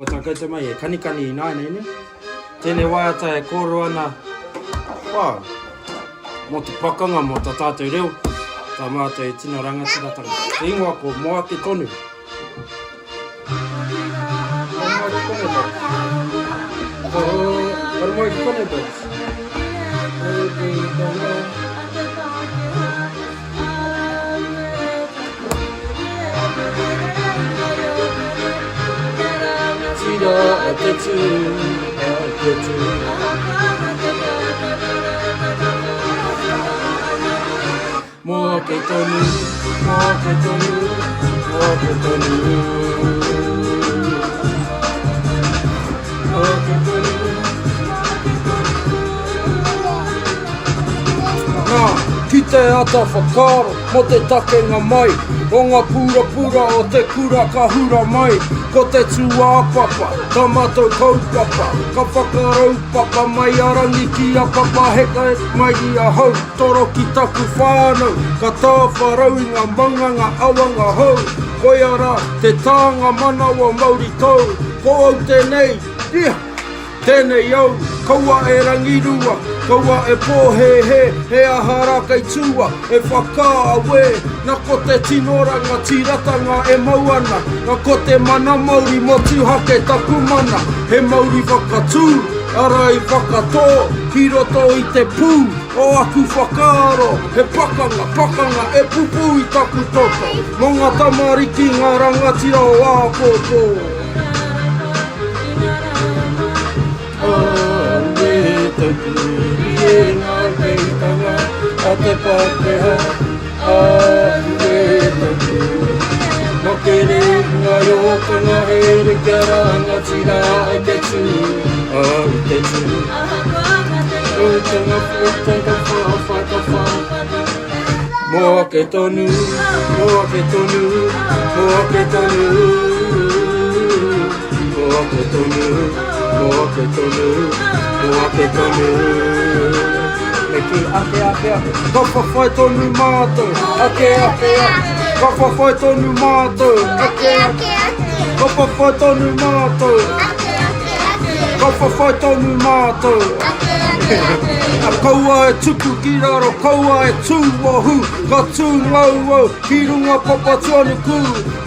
Taka te mai e kanikani I nai nei. Tēnei waiata e kōrua ana. Wā, mo te pakanga mo ta tātou reo. Tā mātou e tino rangatiratanga. Te ingoa ko moa ke tonu. Moa ke kone box. Tira a te tū, a te tū. Moa ke tonu, moa ke tonu, moa ke tonu. Moa ke tonu. Nā, ki te ata whakaro, mo te takenga mai. O ngā pura o te kura ka hura mai. Ko te tua papa, tamato kaupapa. Ka whakarau papa mai arangi ki a papa. Heka mai I a hau, toro ki taku whānau. Ka tā wharau I ngā manga ngā awanga hau. Koe ara, te tānga manawa Māori tau. Ko au tēnei, ria, tēnei au. Kaua e rangirua, kaua e pōhehe. He ahara kei tua, e whaka awe. Nā ko te tinoranga, tiratanga e mauana. Nā ko te mana Māori mo tūhake taku mana. He Māori whakatū, ara I whakatō. Ki roto I te pū, o aku whakaaro. He pakanga, e pupu I taku toto. Mō ngā tamariki ngā rangatira o āpōpō. E ngā reitanga, a te Pākehā, no ke ringa rōkanga he rekara ngā tira I te tū, I te tū. Rōkanga whutanga whawhaka. Moa ke tonu, moa ke tonu, moa ke tonu. Moa ke tonu, moa ke tonu, moa ke tonu. Eki ake. Ka whawhai tonu mātou, ake. Ka whawhai tonu mātou, ake. Ka whawhai tonu mātou, ka whawhai tonu mātou. A kaua e tuku ki raro, kaua e tū wahu. Ka tū ngau, ki runga papa tuanu ku.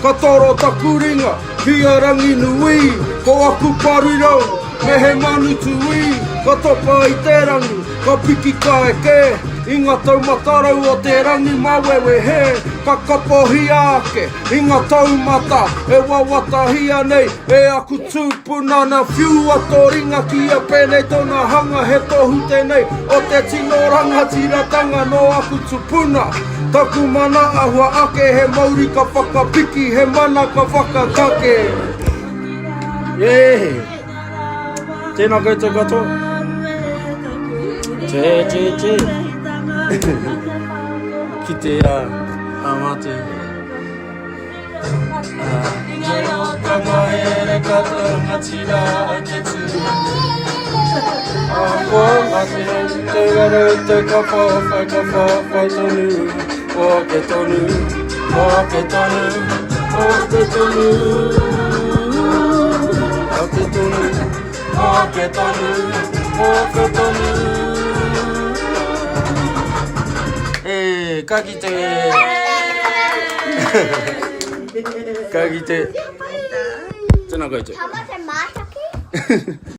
Ka toro taku ringa, ki a rangi nui. Ko aku parirau, me he manu tui. Ka topa I te rangi, ka piki ka e ke. I ngā taumatarau o te rangi mawewe he. Ka kapohi ake, I ngā taumata. E wawatahia nei, e aku tūpuna na whiu ato ringa ki a pēnei tōna hanga he tohu tēnei. O te tino rangatiratanga no aku tūpuna. Taku mana ahua ake, he Māori ka whakapiki, he mana ka whakatake. Yeah. Tēnā koutou katoa. Che. Ki te amate. Rōkanga he rekata ngā tira I te tū. Koa te warau te ka whawhai tonu. Moa ke tonu, moa ke tonu, moa ke tonu. Moa ke tonu, moa ke tonu, moa ke tonu. Ka kite. Ka kite. Tēnā koutou.